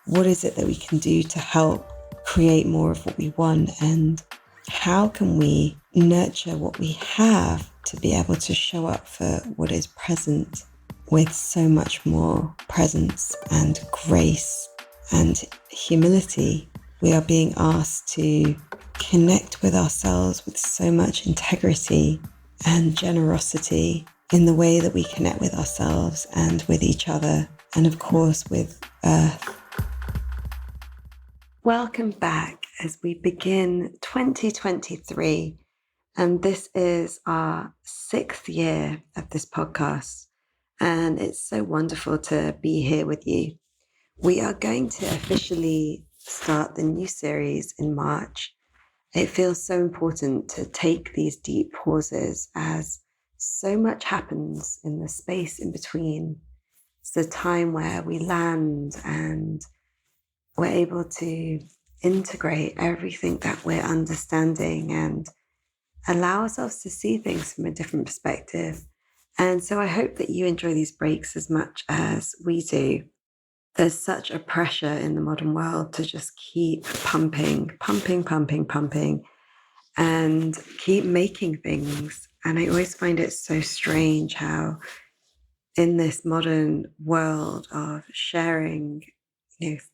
what is it that we can do to help create more of what we want, and how can we nurture what we have to be able to show up for what is present with so much more presence and grace and humility. We are being asked to connect with ourselves with so much integrity and generosity in the way that we connect with ourselves and with each other, and of course with Earth. Welcome back as we begin 2023, and this is our 6th year of this podcast, and it's so wonderful to be here with you. We are going to officially start the new series in March. It feels so important to take these deep pauses as so much happens in the space in between. It's the time where we land and we're able to integrate everything that we're understanding and allow ourselves to see things from a different perspective. And so I hope that you enjoy these breaks as much as we do. There's such a pressure in the modern world to just keep pumping, and keep making things. And I always find it so strange how in this modern world of sharing,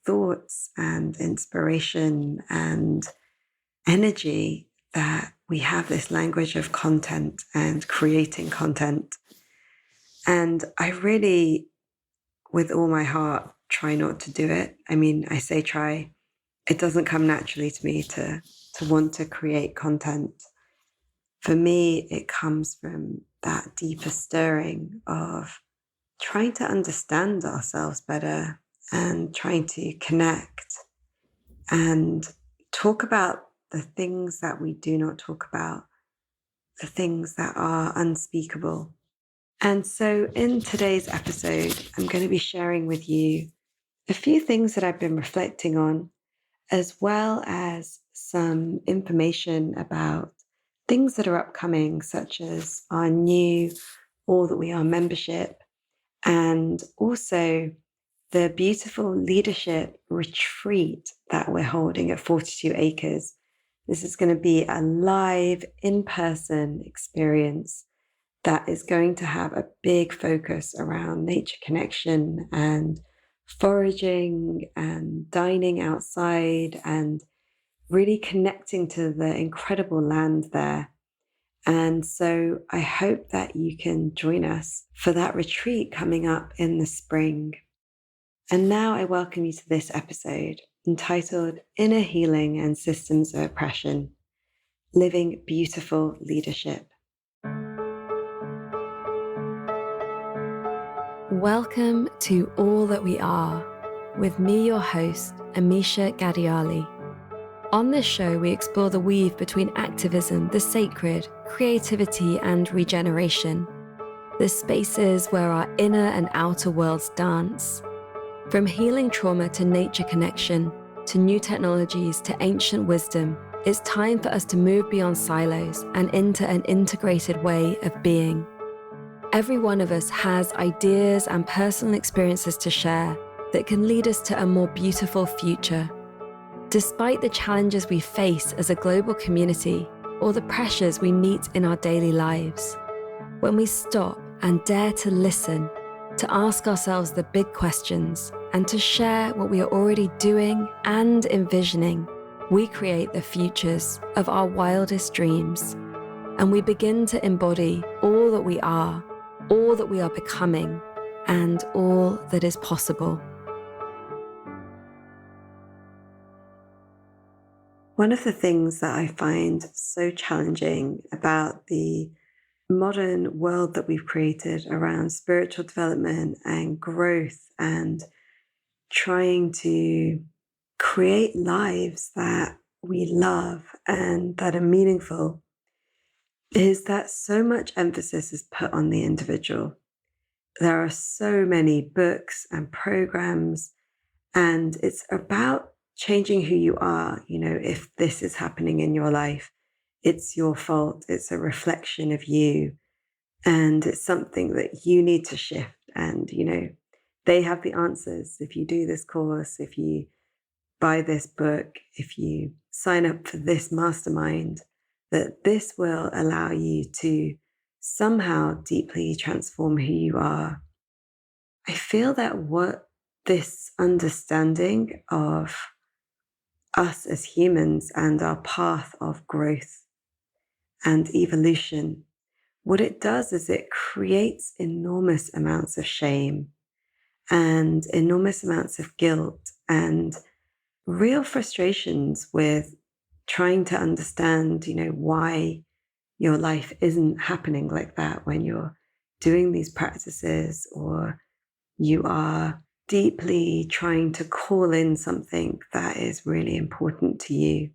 thoughts and inspiration and energy, that we have this language of content and creating content. And I really, with all my heart, try not to do it. I mean, I say try. It doesn't come naturally to me to want to create content. For me, it comes from that deeper stirring of trying to understand ourselves better and trying to connect and talk about the things that we do not talk about, the things that are unspeakable. And so in today's episode, I'm going to be sharing with you a few things that I've been reflecting on, as well as some information about things that are upcoming, such as our new All That We Are membership, and also the beautiful leadership retreat that we're holding at 42 Acres. This is going to be a live, in-person experience that is going to have a big focus around nature connection and foraging and dining outside and really connecting to the incredible land there. And so I hope that you can join us for that retreat coming up in the spring. And now I welcome you to this episode entitled Inner Healing and Systems of Oppression, Living Beautiful Leadership. Welcome to All That We Are, with me, your host, Amisha Ghadiali. On this show, we explore the weave between activism, the sacred, creativity, and regeneration, the spaces where our inner and outer worlds dance. From healing trauma to nature connection, to new technologies to ancient wisdom, it's time for us to move beyond silos and into an integrated way of being. Every one of us has ideas and personal experiences to share that can lead us to a more beautiful future. Despite the challenges we face as a global community or the pressures we meet in our daily lives, when we stop and dare to listen, to ask ourselves the big questions, and to share what we are already doing and envisioning, we create the futures of our wildest dreams. And we begin to embody all that we are, all that we are becoming, and all that is possible. One of the things that I find so challenging about the modern world that we've created around spiritual development and growth and trying to create lives that we love and that are meaningful is that so much emphasis is put on the individual. There are so many books and programs, and it's about changing who you are. If this is happening in your life, it's your fault. It's a reflection of you. And it's something that you need to shift. And, they have the answers. If you do this course, if you buy this book, if you sign up for this mastermind, that this will allow you to somehow deeply transform who you are. I feel that what this understanding of us as humans and our path of growth and evolution, what it does is it creates enormous amounts of shame and enormous amounts of guilt and real frustrations with trying to understand, why your life isn't happening like that when you're doing these practices, or you are deeply trying to call in something that is really important to you.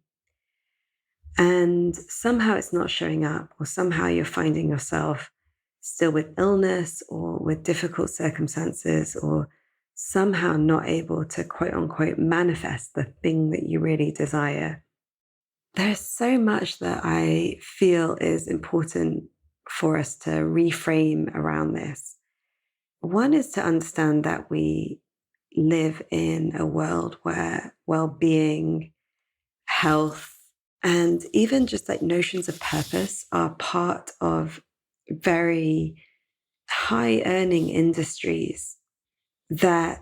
And somehow it's not showing up, or somehow you're finding yourself still with illness or with difficult circumstances, or somehow not able to quote unquote manifest the thing that you really desire. There's so much that I feel is important for us to reframe around this. One is to understand that we live in a world where well-being, health, and even just like notions of purpose are part of very high earning industries, that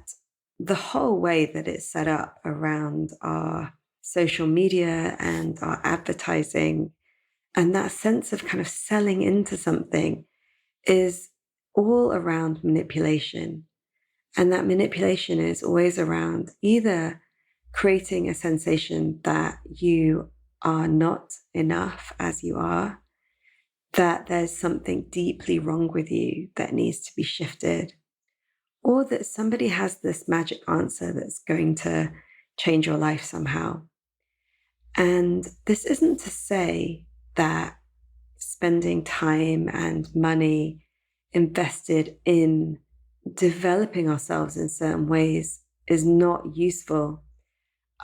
the whole way that it's set up around our social media and our advertising and that sense of kind of selling into something is all around manipulation. And that manipulation is always around either creating a sensation that you are not enough as you are, that there's something deeply wrong with you that needs to be shifted, or that somebody has this magic answer that's going to change your life somehow. And this isn't to say that spending time and money invested in developing ourselves in certain ways is not useful.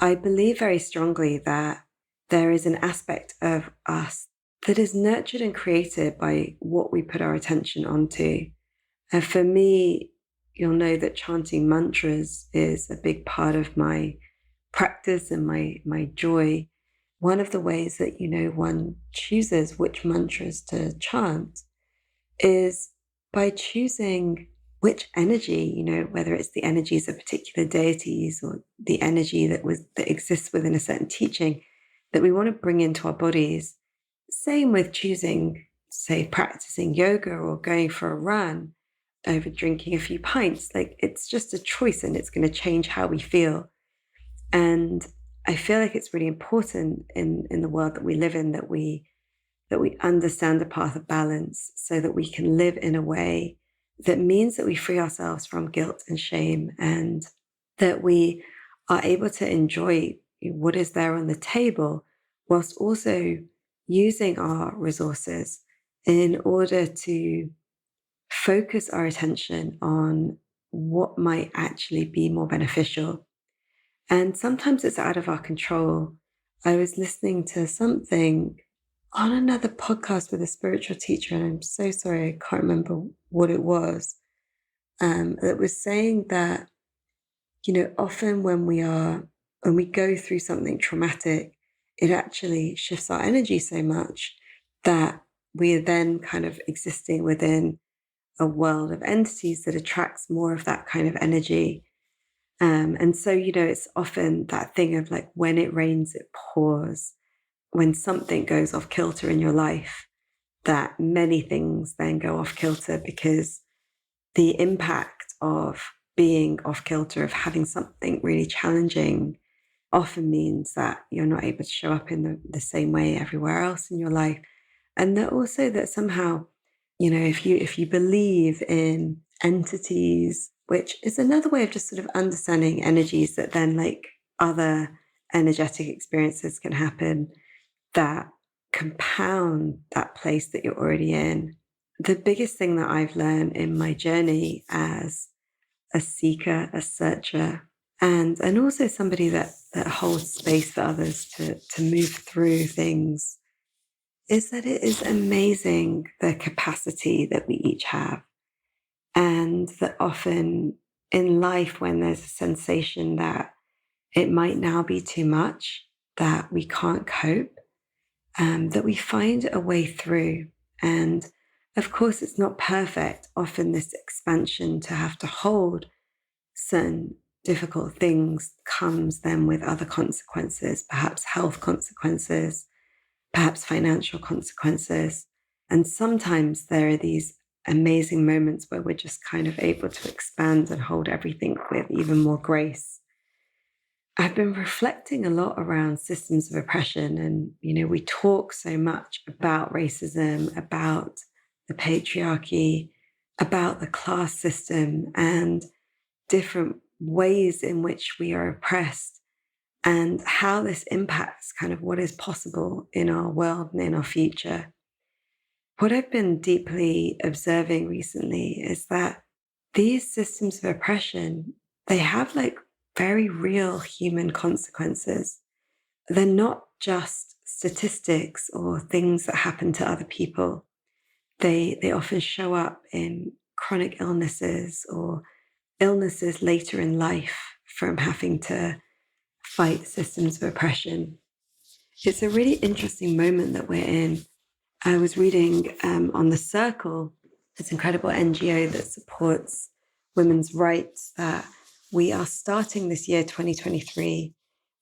I believe very strongly that there is an aspect of us that is nurtured and created by what we put our attention onto. And for me, you'll know that chanting mantras is a big part of my practice and my joy. One of the ways that, one chooses which mantras to chant is by choosing which energy, whether it's the energies of particular deities or the energy that exists within a certain teaching that we want to bring into our bodies. Same with choosing, say, practicing yoga or going for a run over drinking a few pints. Like, it's just a choice, and it's going to change how we feel. And I feel like it's really important in the world that we live in that we understand the path of balance, so that we can live in a way that means that we free ourselves from guilt and shame, and that we are able to enjoy what is there on the table, whilst also using our resources in order to focus our attention on what might actually be more beneficial. And sometimes it's out of our control. I was listening to something on another podcast with a spiritual teacher, and I'm so sorry, I can't remember what it was, that was saying that, often when we go through something traumatic, it actually shifts our energy so much that we are then kind of existing within a world of entities that attracts more of that kind of energy. And so, it's often that thing of like, when it rains, it pours. When something goes off kilter in your life, that many things then go off kilter, because the impact of being off kilter, of having something really challenging, often means that you're not able to show up in the same way everywhere else in your life. And that also that somehow, if you believe in entities, which is another way of just sort of understanding energies, that then like other energetic experiences can happen that compound that place that you're already in. The biggest thing that I've learned in my journey as a seeker, a searcher, and also somebody that holds space for others to move through things, is that it is amazing the capacity that we each have. And that often in life when there's a sensation that it might now be too much, that we can't cope, that we find a way through. And of course, it's not perfect. Often, this expansion to have to hold certain difficult things comes then with other consequences, perhaps health consequences, perhaps financial consequences. And sometimes there are these amazing moments where we're just kind of able to expand and hold everything with even more grace. I've been reflecting a lot around systems of oppression, and we talk so much about racism, about the patriarchy, about the class system, and different ways in which we are oppressed, and how this impacts kind of what is possible in our world and in our future. What I've been deeply observing recently is that these systems of oppression, they have like very real human consequences. They're not just statistics or things that happen to other people. They often show up in chronic illnesses or illnesses later in life from having to fight systems of oppression. It's a really interesting moment that we're in. I was reading on The Circle, this incredible NGO that supports women's rights, that we are starting this year, 2023,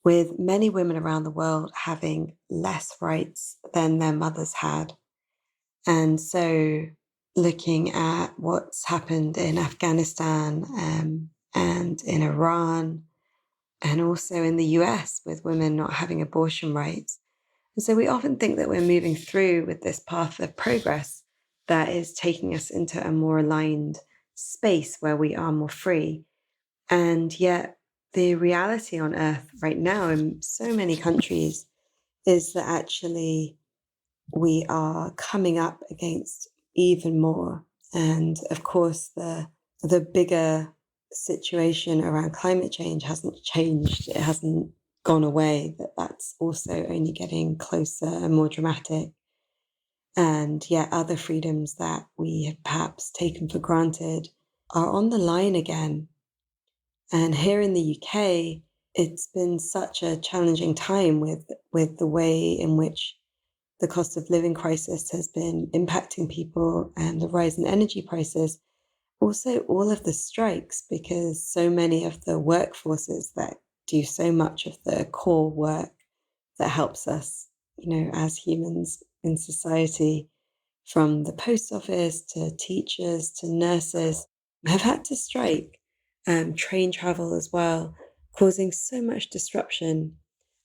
with many women around the world having less rights than their mothers had. And so, looking at what's happened in Afghanistan and in Iran, and also in the US with women not having abortion rights. And so we often think that we're moving through with this path of progress that is taking us into a more aligned space where we are more free. And yet, the reality on Earth right now in so many countries is that actually we are coming up against even more. And of course, the bigger situation around climate change hasn't changed. It hasn't gone away. That's also only getting closer and more dramatic. And yet other freedoms that we have perhaps taken for granted are on the line again. And here in the UK, it's been such a challenging time with the way in which the cost of living crisis has been impacting people and the rise in energy prices. Also, all of the strikes, because so many of the workforces that do so much of the core work that helps us, as humans in society, from the post office to teachers to nurses, have had to strike. Train travel as well, causing so much disruption.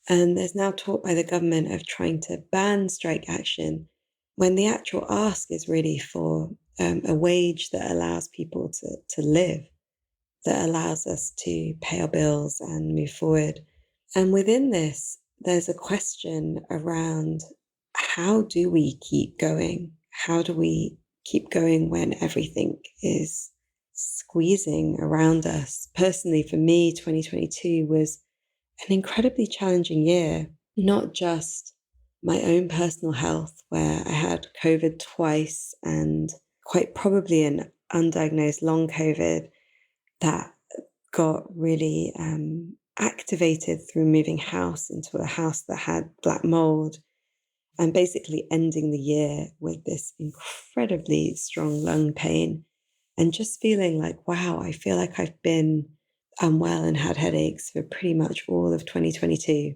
And there's now talk by the government of trying to ban strike action when the actual ask is really for a wage that allows people to live, that allows us to pay our bills and move forward. And within this, there's a question around, how do we keep going? How do we keep going when everything is squeezing around us? Personally, for me, 2022 was an incredibly challenging year, not just my own personal health, where I had COVID twice and quite probably an undiagnosed long COVID that got really activated through moving house into a house that had black mold, and basically ending the year with this incredibly strong lung pain and just feeling like, wow, I feel like I've been unwell and had headaches for pretty much all of 2022,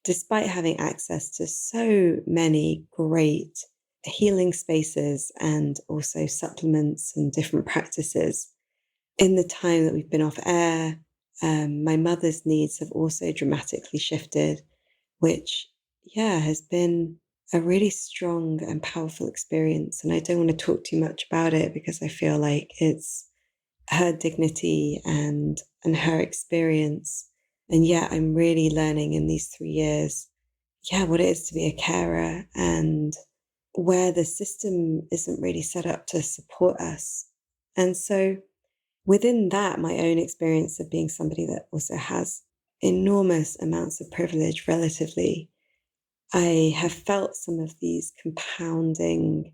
despite having access to so many great healing spaces and also supplements and different practices. In the time that we've been off air, my mother's needs have also dramatically shifted, which, has been a really strong and powerful experience. And I don't want to talk too much about it because I feel like it's her dignity and her experience. And yet I'm really learning in these 3 years, what it is to be a carer, and where the system isn't really set up to support us. And so within that, my own experience of being somebody that also has enormous amounts of privilege relatively, I have felt some of these compounding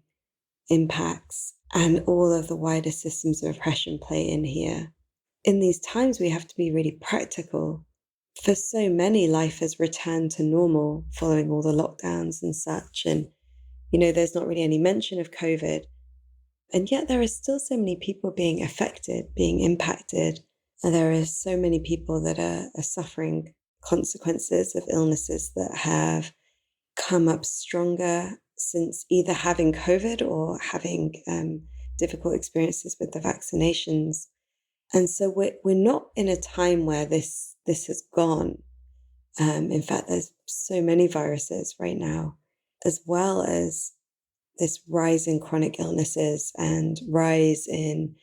impacts, and all of the wider systems of oppression play in here. in these times, we have to be really practical. For so many, life has returned to normal following all the lockdowns and such. And, there's not really any mention of COVID. And yet there are still so many people being affected, being impacted. And there are so many people that are suffering consequences of illnesses that have come up stronger since either having COVID or having difficult experiences with the vaccinations. And so we're not in a time where this has gone. In fact, there's so many viruses right now, as well as this rise in chronic illnesses and rise in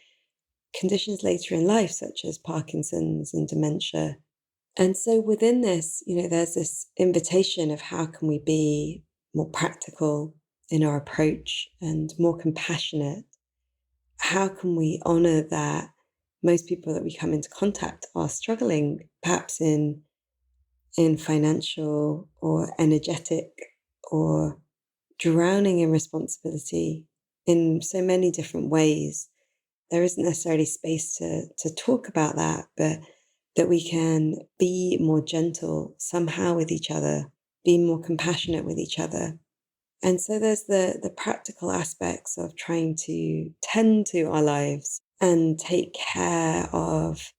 conditions later in life, such as Parkinson's and dementia. And so within this, there's this invitation of how can we be more practical in our approach and more compassionate? How can we honor that most people that we come into contact are struggling, perhaps in financial or energetic or drowning in responsibility in so many different ways? There isn't necessarily space to talk about that, but that we can be more gentle somehow with each other, be more compassionate with each other. And so there's the practical aspects of trying to tend to our lives and take care of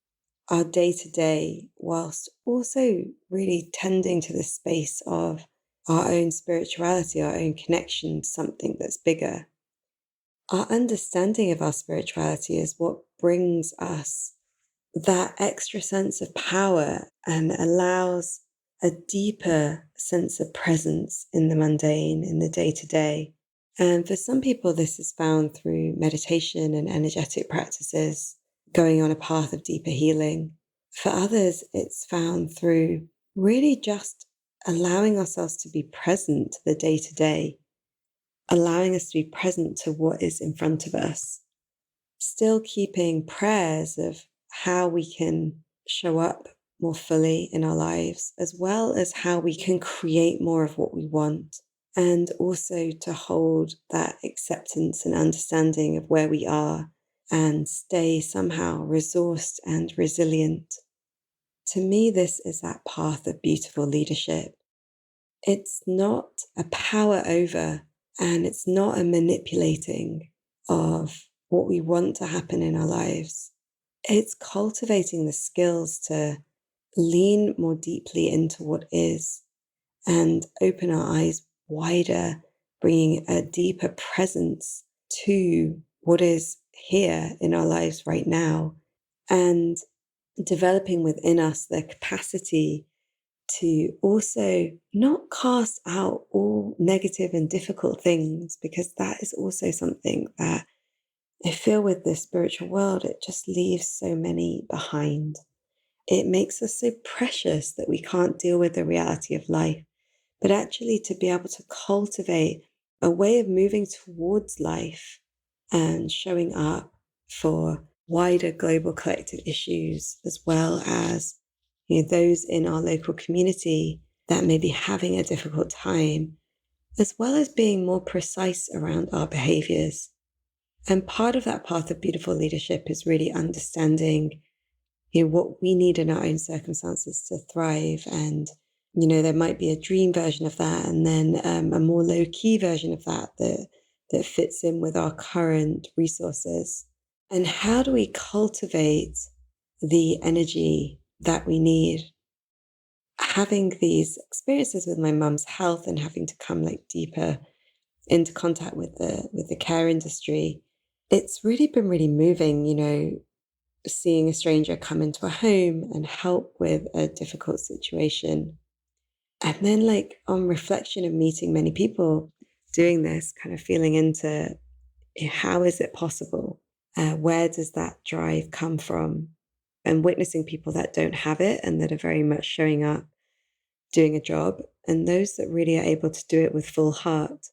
our day to day, whilst also really tending to the space of our own spirituality, our own connection to something that's bigger. Our understanding of our spirituality is what brings us that extra sense of power and allows a deeper sense of presence in the mundane, in the day to day. And for some people, this is found through meditation and energetic practices, going on a path of deeper healing. For others, it's found through really just allowing ourselves to be present to the day to day, allowing us to be present to what is in front of us, still keeping prayers of how we can show up more fully in our lives, as well as how we can create more of what we want, and also to hold that acceptance and understanding of where we are and stay somehow resourced and resilient. To me, this is that path of beautiful leadership. It's not a power over, and it's not a manipulating of what we want to happen in our lives. It's cultivating the skills to lean more deeply into what is and open our eyes wider, bringing a deeper presence to what is here in our lives right now, and developing within us the capacity to also not cast out all negative and difficult things, because that is also something that I feel with the spiritual world, it just leaves so many behind. It makes us so precious that we can't deal with the reality of life, but actually to be able to cultivate a way of moving towards life and showing up for wider global collective issues, as well as those in our local community that may be having a difficult time, as well as being more precise around our behaviors. And part of that path of beautiful leadership is really understanding what we need in our own circumstances to thrive. And, there might be a dream version of that, and then a more low-key version of that that fits in with our current resources. And how do we cultivate the energy that we need? Having these experiences with my mum's health and having to come deeper into contact with the care industry, it's really been really moving, seeing a stranger come into a home and help with a difficult situation. And then on reflection of meeting many people doing this, kind of feeling into how is it possible? Where does that drive come from? And witnessing people that don't have it and that are very much showing up, doing a job, and those that really are able to do it with full heart.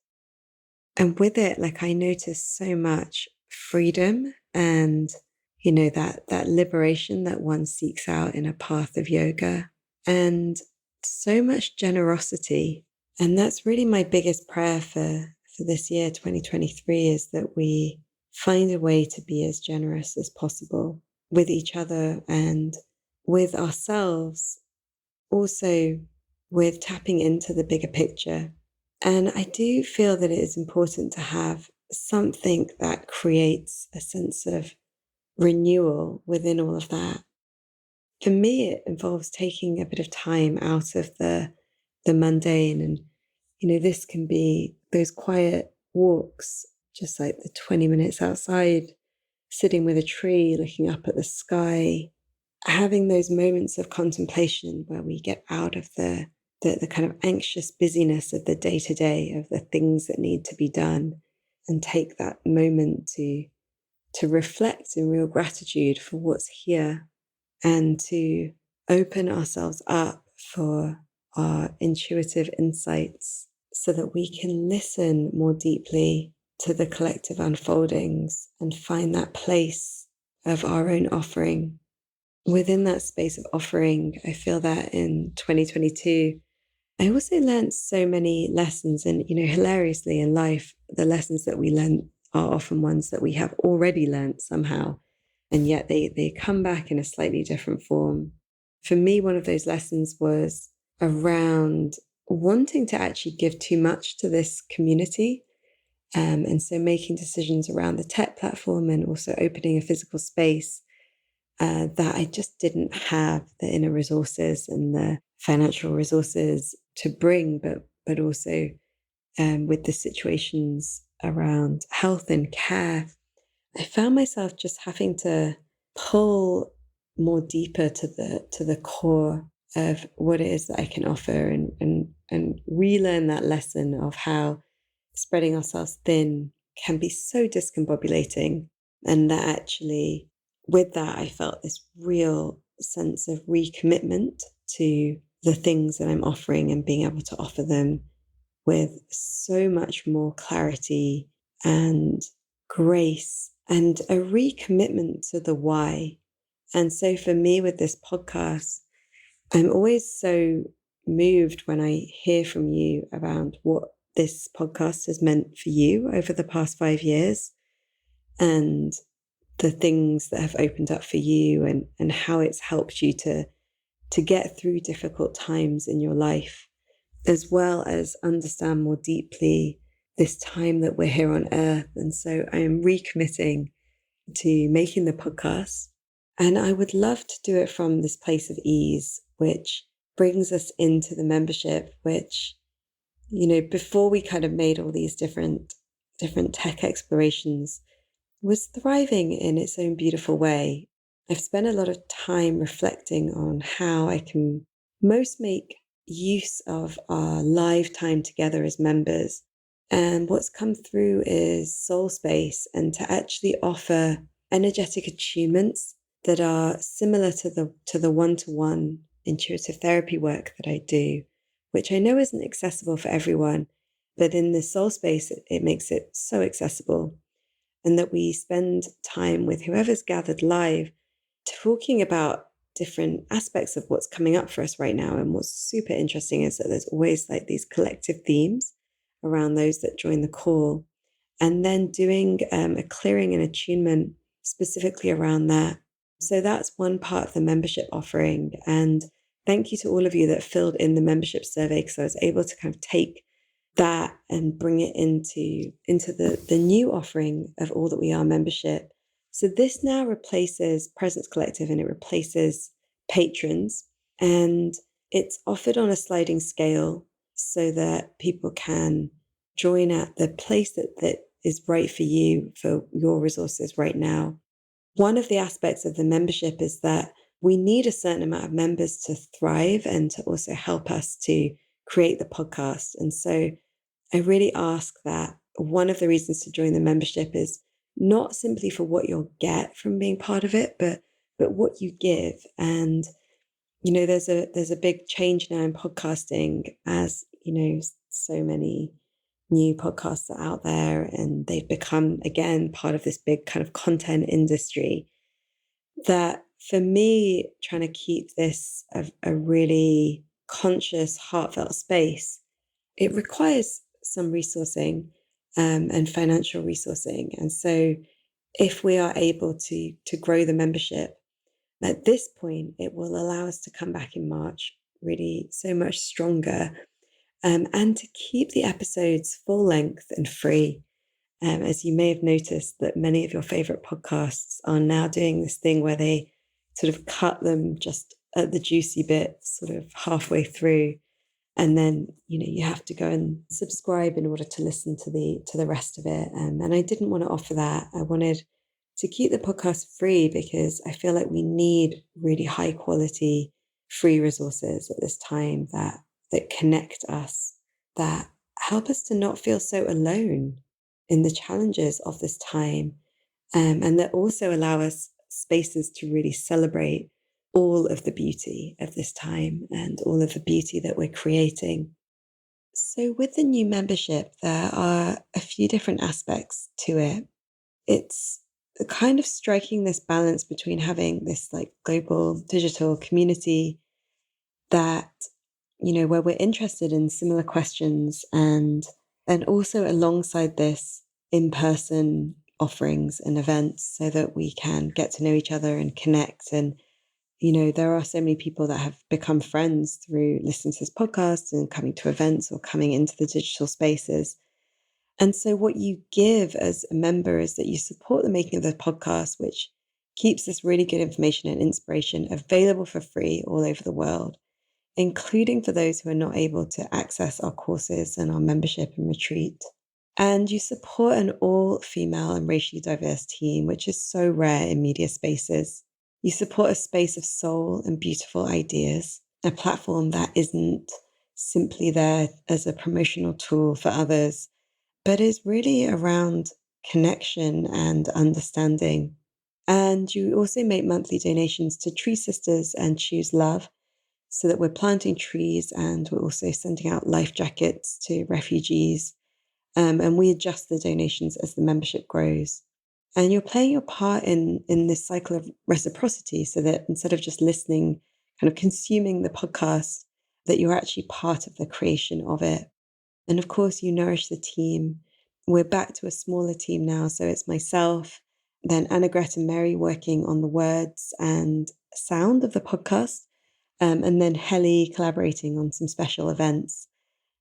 And with it, I noticed so much freedom and, that liberation that one seeks out in a path of yoga, and so much generosity. And that's really my biggest prayer for this year, 2023, is that we find a way to be as generous as possible. with each other and with ourselves, also with tapping into the bigger picture. And I do feel that it is important to have something that creates a sense of renewal within all of that. For me, it involves taking a bit of time out of the mundane. And, this can be those quiet walks, just like the 20 minutes outside, sitting with a tree, looking up at the sky, having those moments of contemplation where we get out of the kind of anxious busyness of the day to day, of the things that need to be done, and take that moment to reflect in real gratitude for what's here, and to open ourselves up for our intuitive insights so that we can listen more deeply to the collective unfoldings and find that place of our own offering. Within that space of offering, I feel that in 2022, I also learned so many lessons. And, hilariously in life, the lessons that we learn are often ones that we have already learned somehow. And yet they come back in a slightly different form. For me, one of those lessons was around wanting to actually give too much to this community. And so making decisions around the tech platform and also opening a physical space that I just didn't have the inner resources and the financial resources to bring, but also with the situations around health and care, I found myself just having to pull more deeper to the core of what it is that I can offer, and relearn that lesson of how spreading ourselves thin can be so discombobulating. And that actually, with that, I felt this real sense of recommitment to the things that I'm offering and being able to offer them with so much more clarity and grace, and a recommitment to the why. And so for me with this podcast, I'm always so moved when I hear from you around what this podcast has meant for you over the past 5 years, and the things that have opened up for you, and how it's helped you to get through difficult times in your life, as well as understand more deeply this time that we're here on earth. And so I am recommitting to making the podcast. And I would love to do it from this place of ease, which brings us into the membership, which, before we kind of made all these different tech explorations, was thriving in its own beautiful way. I've spent a lot of time reflecting on how I can most make use of our live time together as members. And what's come through is soul space, and to actually offer energetic attunements that are similar to the one-to-one intuitive therapy work that I do, which I know isn't accessible for everyone, but in the soul space, it makes it so accessible. And that we spend time with whoever's gathered live talking about different aspects of what's coming up for us right now. And what's super interesting is that there's always like these collective themes around those that join the call, and then doing a clearing and attunement specifically around that. So that's one part of the membership offering. And thank you to all of you that filled in the membership survey, because I was able to kind of take that and bring it into the new offering of All That We Are membership. So this now replaces Presence Collective, and it replaces patrons, and it's offered on a sliding scale so that people can join at the place that is right for you, for your resources right now. One of the aspects of the membership is that we need a certain amount of members to thrive and to also help us to create the podcast. And so I really ask that one of the reasons to join the membership is not simply for what you'll get from being part of it, but what you give. And there's a big change now in podcasting, as so many new podcasts are out there, and they've become again part of this big kind of content industry. That for me, trying to keep this a really conscious, heartfelt space, it requires some resourcing and financial resourcing. And so if we are able to grow the membership, at this point, it will allow us to come back in March really so much stronger, and to keep the episodes full length and free. As you may have noticed, that many of your favorite podcasts are now doing this thing where they sort of cut them just at the juicy bit, sort of halfway through. And then, you have to go and subscribe in order to listen to the rest of it. And I didn't want to offer that. I wanted to keep the podcast free because I feel like we need really high quality free resources at this time that connect us, that help us to not feel so alone in the challenges of this time, and that also allow us spaces to really celebrate all of the beauty of this time and all of the beauty that we're creating. So, with the new membership, there are a few different aspects to it. It's kind of striking this balance between having this like global digital community that, where we're interested in similar questions, and also alongside this in-person offerings and events so that we can get to know each other and connect. And there are so many people that have become friends through listening to this podcast and coming to events or coming into the digital spaces. And so what you give as a member is that you support the making of the podcast, which keeps this really good information and inspiration available for free all over the world, including for those who are not able to access our courses and our membership and retreat. And you support an all-female and racially diverse team, which is so rare in media spaces. You support a space of soul and beautiful ideas, a platform that isn't simply there as a promotional tool for others, but is really around connection and understanding. And you also make monthly donations to Tree Sisters and Choose Love, so that we're planting trees and we're also sending out life jackets to refugees. And we adjust the donations as the membership grows. And you're playing your part in this cycle of reciprocity, so that instead of just listening, kind of consuming the podcast, that you're actually part of the creation of it. And of course, you nourish the team. We're back to a smaller team now. So it's myself, then Anna, Gret, and Mary working on the words and sound of the podcast, and then Helly collaborating on some special events.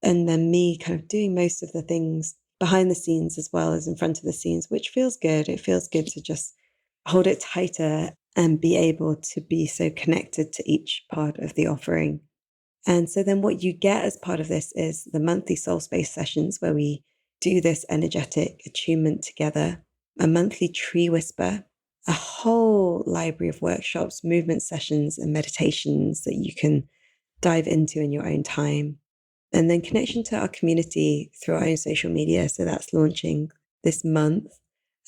And then me kind of doing most of the things behind the scenes as well as in front of the scenes, which feels good. It feels good to just hold it tighter and be able to be so connected to each part of the offering. And so then what you get as part of this is the monthly soul space sessions where we do this energetic attunement together, a monthly tree whisper, a whole library of workshops, movement sessions, and meditations that you can dive into in your own time. And then connection to our community through our own social media. So that's launching this month.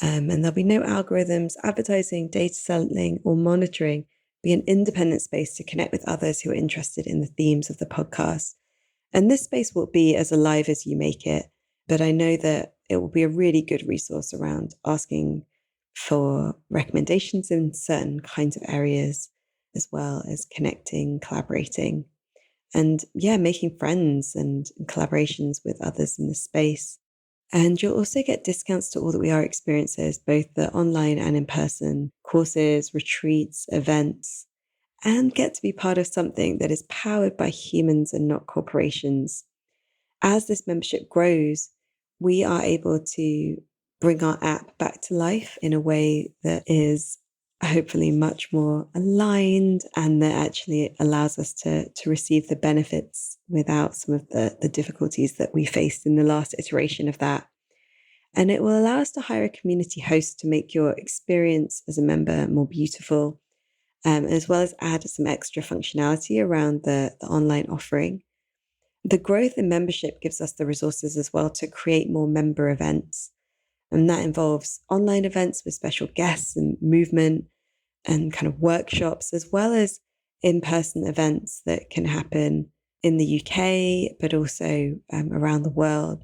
And there'll be no algorithms, advertising, data selling, or monitoring. Be an independent space to connect with others who are interested in the themes of the podcast. And this space will be as alive as you make it. But I know that it will be a really good resource around asking for recommendations in certain kinds of areas, as well as connecting, collaborating, and making friends and collaborations with others in the space. And you'll also get discounts to all that we are experiences, both the online and in-person courses, retreats, events, and get to be part of something that is powered by humans and not corporations. As this membership grows, we are able to bring our app back to life in a way that is hopefully much more aligned, and that actually allows us to receive the benefits without some of the difficulties that we faced in the last iteration of that. And it will allow us to hire a community host to make your experience as a member more beautiful, as well as add some extra functionality around the online offering. The growth in membership gives us the resources as well to create more member events. And that involves online events with special guests and movement and kind of workshops, as well as in-person events that can happen in the UK, but also around the world.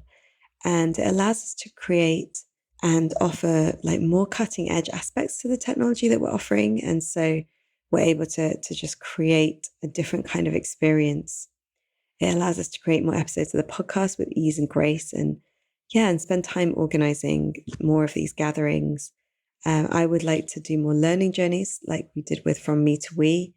And it allows us to create and offer like more cutting edge aspects to the technology that we're offering. And so we're able to just create a different kind of experience. It allows us to create more episodes of the podcast with ease and grace, and spend time organizing more of these gatherings, I would like to do more learning journeys like we did with From Me to We,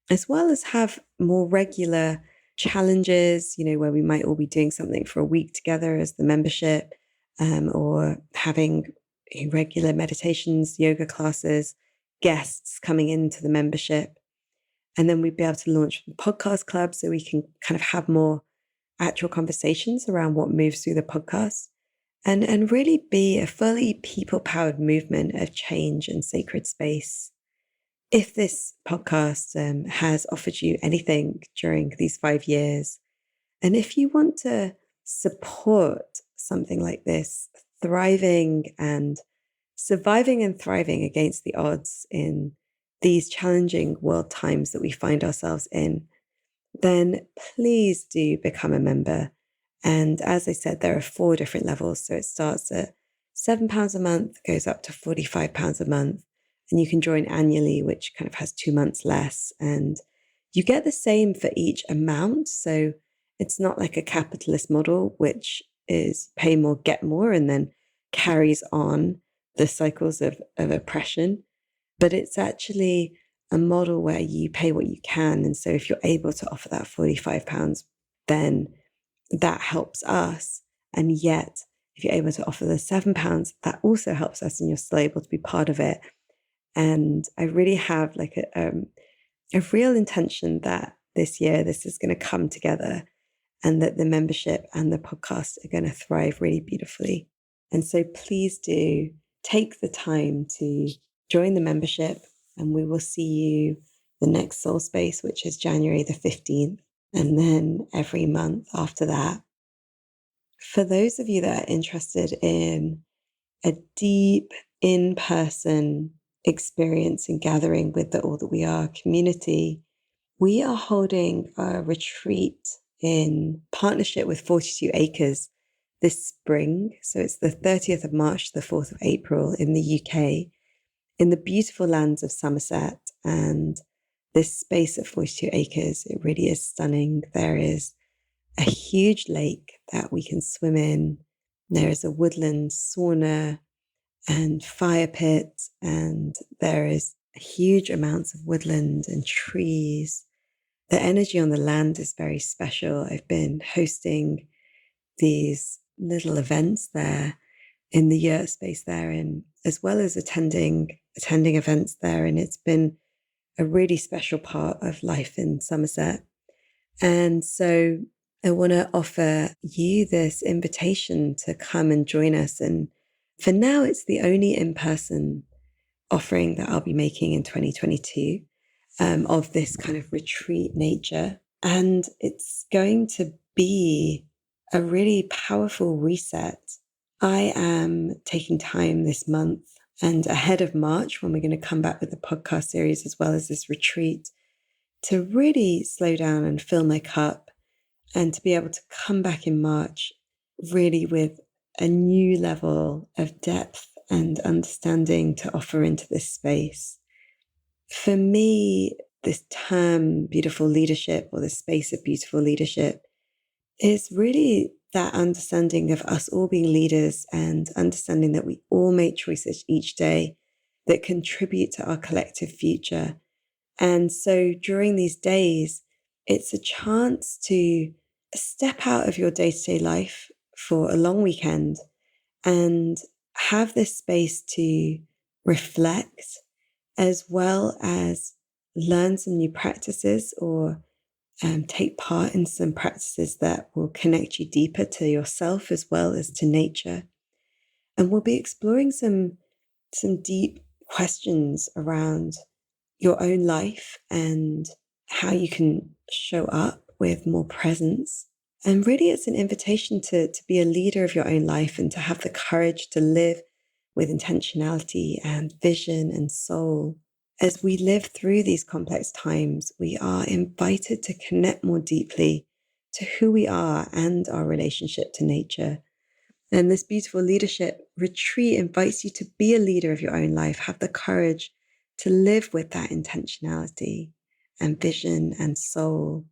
as well as have more regular challenges, where we might all be doing something for a week together as the membership, or having regular meditations, yoga classes, guests coming into the membership. And then we'd be able to launch the podcast club so we can kind of have more actual conversations around what moves through the podcast and really be a fully people-powered movement of change and sacred space. If this podcast has offered you anything during these 5 years, and if you want to support something like this, thriving and surviving and thriving against the odds in these challenging world times that we find ourselves in, then please do become a member. And as I said, there are 4 different levels. So it starts at £7 a month, goes up to £45 a month. And you can join annually, which kind of has 2 months less. And you get the same for each amount. So it's not like a capitalist model, which is pay more, get more, and then carries on the cycles of oppression. But it's actually a model where you pay what you can. And so if you're able to offer that £45, then that helps us. And yet, if you're able to offer the £7, that also helps us, and you're still able to be part of it. And I really have like a real intention that this year this is going to come together, and that the membership and the podcast are going to thrive really beautifully. And so please do take the time to join the membership, and we will see you the next Soul Space, which is January the 15th, and then every month after that. For those of you that are interested in a deep in-person experience and gathering with the All That We Are community, we are holding a retreat in partnership with 42 Acres this spring. So it's the 30th of March to the 4th of April in the UK, in the beautiful lands of Somerset. And this space at 42 Acres, it really is stunning. There is a huge lake that we can swim in. There is a woodland sauna and fire pit, and there is huge amounts of woodland and trees. The energy on the land is very special. I've been hosting these little events there in the yurt space there, and as well as attending events there. And it's been a really special part of life in Somerset. And so I want to offer you this invitation to come and join us. And for now, it's the only in-person offering that I'll be making in 2022 of this kind of retreat nature. And it's going to be a really powerful reset. I am taking time this month and ahead of March, when we're going to come back with the podcast series as well as this retreat, to really slow down and fill my cup, and to be able to come back in March really with a new level of depth and understanding to offer into this space. For me, this term beautiful leadership, or the space of beautiful leadership, is really that understanding of us all being leaders, and understanding that we all make choices each day that contribute to our collective future. And so during these days, it's a chance to step out of your day-to-day life for a long weekend and have this space to reflect, as well as learn some new practices, or take part in some practices that will connect you deeper to yourself as well as to nature. And we'll be exploring some deep questions around your own life and how you can show up with more presence. And really, it's an invitation to be a leader of your own life, and to have the courage to live with intentionality and vision and soul. As we live through these complex times, we are invited to connect more deeply to who we are and our relationship to nature. And this beautiful leadership retreat invites you to be a leader of your own life, have the courage to live with that intentionality and vision and soul.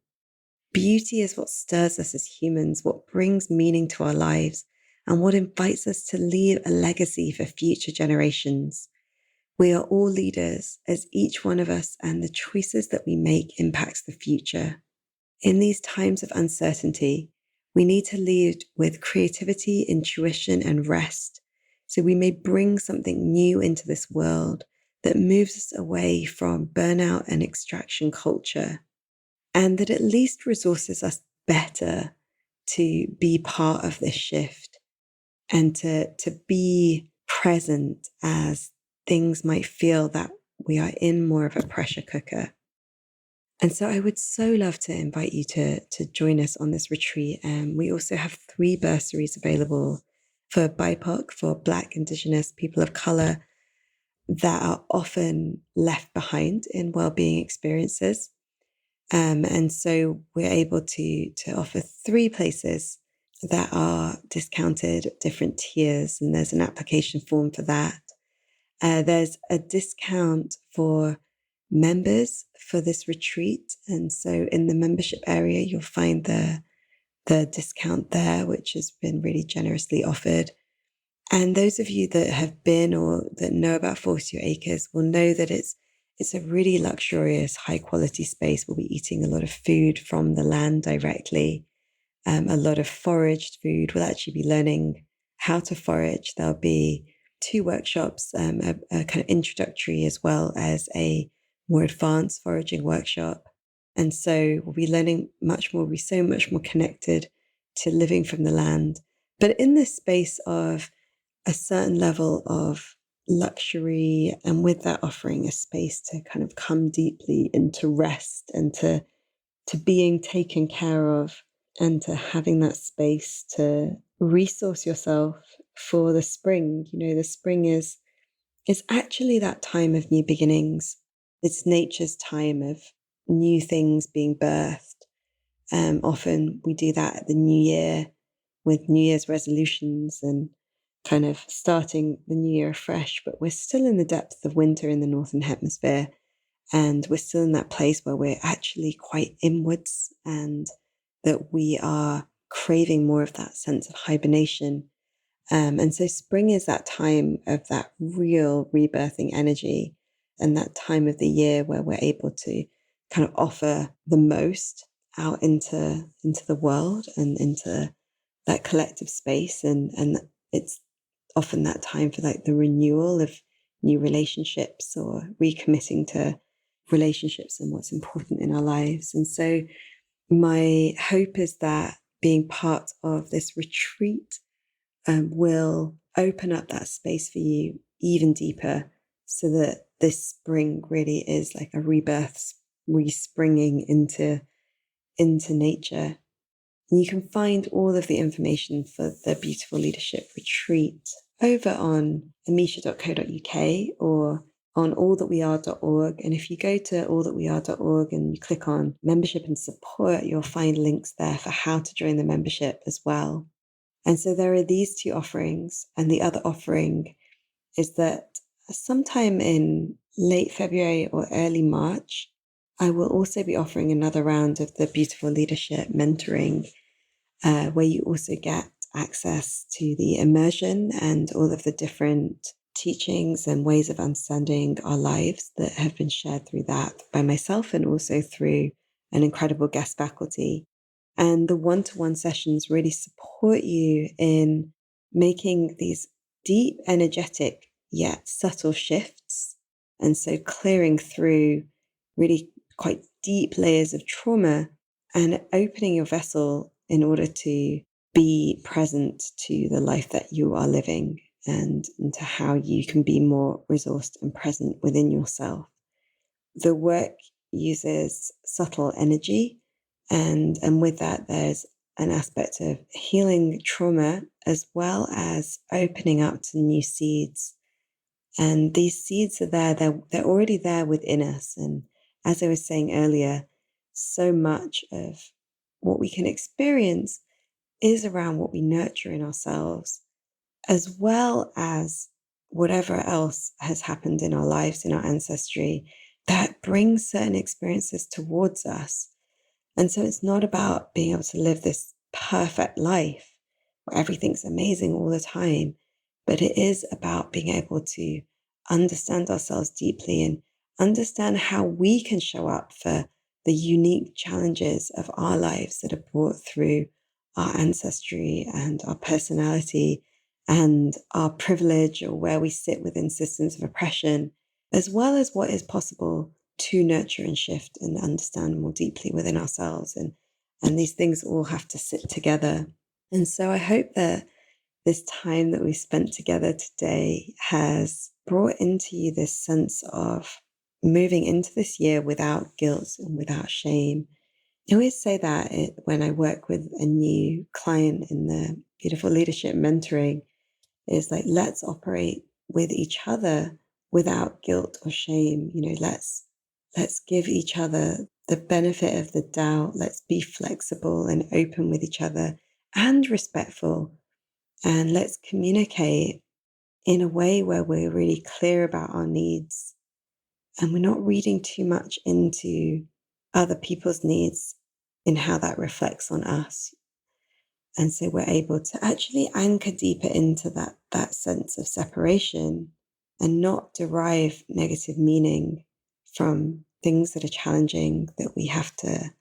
Beauty is what stirs us as humans, what brings meaning to our lives, and what invites us to leave a legacy for future generations. We are all leaders, as each one of us and the choices that we make impacts the future. In these times of uncertainty, we need to lead with creativity, intuition, and rest, so we may bring something new into this world that moves us away from burnout and extraction culture, and that at least resources us better to be part of this shift and to be present as things might feel that we are in more of a pressure cooker. And so I would so love to invite you to join us on this retreat. We also have 3 bursaries available for BIPOC, for Black, Indigenous, people of color that are often left behind in wellbeing experiences. And so we're able to offer 3 places that are discounted at different tiers, and there's an application form for that. There's a discount for members for this retreat. And so in the membership area, you'll find the discount there, which has been really generously offered. And those of you that have been or that know about Force Your Acres will know that it's a really luxurious, high quality space. We'll be eating a lot of food from the land directly, a lot of foraged food. We'll actually be learning how to forage. There'll be 2 workshops, a kind of introductory as well as a more advanced foraging workshop. And so we'll be learning much more. We'll be so much more connected to living from the land, but in this space of a certain level of luxury, and with that offering a space to kind of come deeply into rest and to being taken care of, and to having that space to resource yourself for the spring. You know, the spring is actually that time of new beginnings. It's nature's time of new things being birthed. Often we do that at the new year with New Year's resolutions and kind of starting the new year afresh, but we're still in the depths of winter in the Northern Hemisphere. And we're still in that place where we're actually quite inwards, and that we are craving more of that sense of hibernation. And so spring is that time of that real rebirthing energy, and that time of the year where we're able to kind of offer the most out into the world and into that collective space. And it's often that time for like the renewal of new relationships or recommitting to relationships and what's important in our lives. And so my hope is that being part of this retreat will open up that space for you even deeper, so that this spring really is like a rebirth, respringing into nature. And you can find all of the information for the Beautiful Leadership Retreat over on amisha.co.uk or on allthatweare.org. And if you go to allthatweare.org and you click on membership and support, you'll find links there for how to join the membership as well. And so there are these 2 offerings. And the other offering is that sometime in late February or early March, I will also be offering another round of the Beautiful Leadership mentoring, where you also get access to the immersion and all of the different teachings and ways of understanding our lives that have been shared through that by myself, and also through an incredible guest faculty. And the one-to-one sessions really support you in making these deep, energetic, yet subtle shifts. And so clearing through really quite deep layers of trauma and opening your vessel in order to be present to the life that you are living, and to how you can be more resourced and present within yourself. The work uses subtle energy, and with that, there's an aspect of healing trauma as well as opening up to new seeds. And these seeds are there, they're already there within us. And as I was saying earlier, so much of what we can experience is around what we nurture in ourselves, as well as whatever else has happened in our lives, in our ancestry, that brings certain experiences towards us. And so it's not about being able to live this perfect life where everything's amazing all the time, but it is about being able to understand ourselves deeply and understand how we can show up for the unique challenges of our lives that are brought through our ancestry and our personality and our privilege, or where we sit within systems of oppression, as well as what is possible to nurture and shift and understand more deeply within ourselves. And these things all have to sit together. And so I hope that this time that we spent together today has brought into you this sense of moving into this year without guilt and without shame. I always say that when I work with a new client in the beautiful leadership mentoring, is like, let's operate with each other without guilt or shame. Let's give each other the benefit of the doubt. Let's be flexible and open with each other and respectful. And let's communicate in a way where we're really clear about our needs and we're not reading too much into other people's needs in how that reflects on us. And so we're able to actually anchor deeper into that sense of separation and not derive negative meaning from things that are challenging that we have to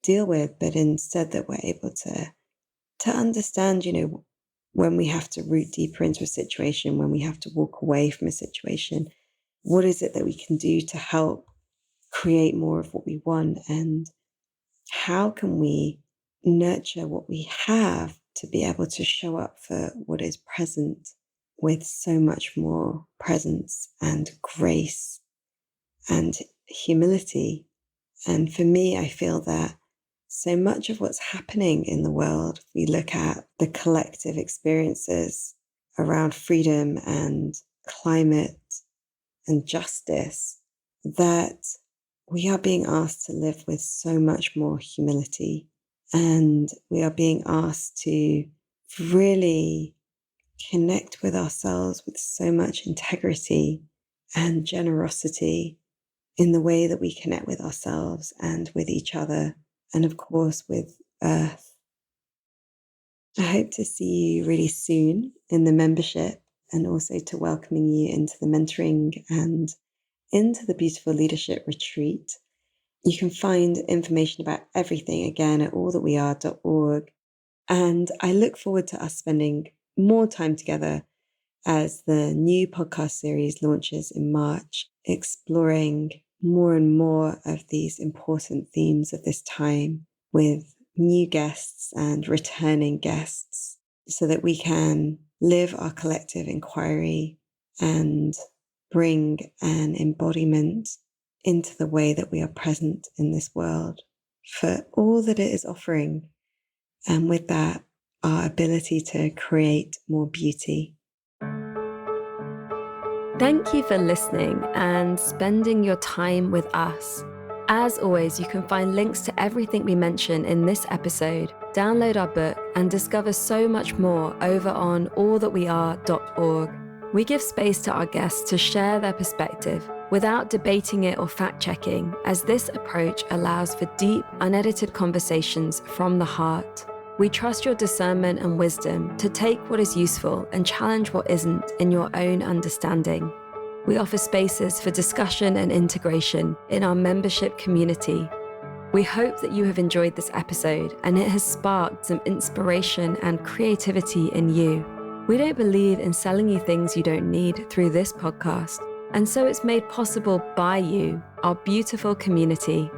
deal with, but instead that we're able to understand, when we have to root deeper into a situation, when we have to walk away from a situation, what is it that we can do to help create more of what we want? And how can we nurture what we have to be able to show up for what is present with so much more presence and grace and humility? And for me, I feel that so much of what's happening in the world, we look at the collective experiences around freedom and climate and justice, that we are being asked to live with so much more humility. And we are being asked to really connect with ourselves with so much integrity and generosity in the way that we connect with ourselves and with each other, and of course with Earth. I hope to see you really soon in the membership, and also to welcoming you into the mentoring and into the beautiful leadership retreat. You can find information about everything again at allthatweare.org. And I look forward to us spending more time together as the new podcast series launches in March, exploring more and more of these important themes of this time with new guests and returning guests, so that we can live our collective inquiry and bring an embodiment into the way that we are present in this world for all that it is offering. And with that, our ability to create more beauty. Thank you for listening and spending your time with us. As always, you can find links to everything we mention in this episode, download our book, and discover so much more over on allthatweare.org. We give space to our guests to share their perspective without debating it or fact-checking, as this approach allows for deep, unedited conversations from the heart. We trust your discernment and wisdom to take what is useful and challenge what isn't in your own understanding. We offer spaces for discussion and integration in our membership community. We hope that you have enjoyed this episode and it has sparked some inspiration and creativity in you. We don't believe in selling you things you don't need through this podcast, and so it's made possible by you, our beautiful community.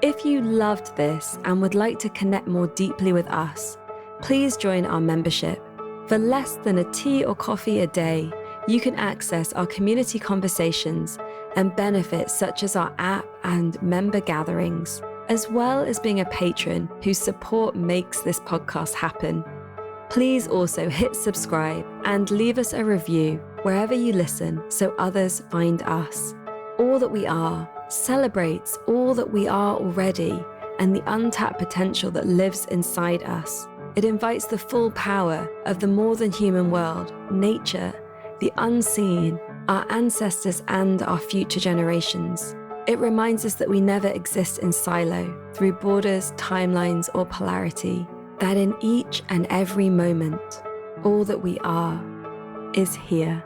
If you loved this and would like to connect more deeply with us, please join our membership. For less than a tea or coffee a day, you can access our community conversations and benefits such as our app and member gatherings, as well as being a patron whose support makes this podcast happen. Please also hit subscribe and leave us a review wherever you listen so others find us. All That We Are celebrates all that we are already and the untapped potential that lives inside us. It invites the full power of the more than human world, nature, the unseen, our ancestors and our future generations. It reminds us that we never exist in silo, through borders, timelines, or polarity, that in each and every moment, all that we are is here.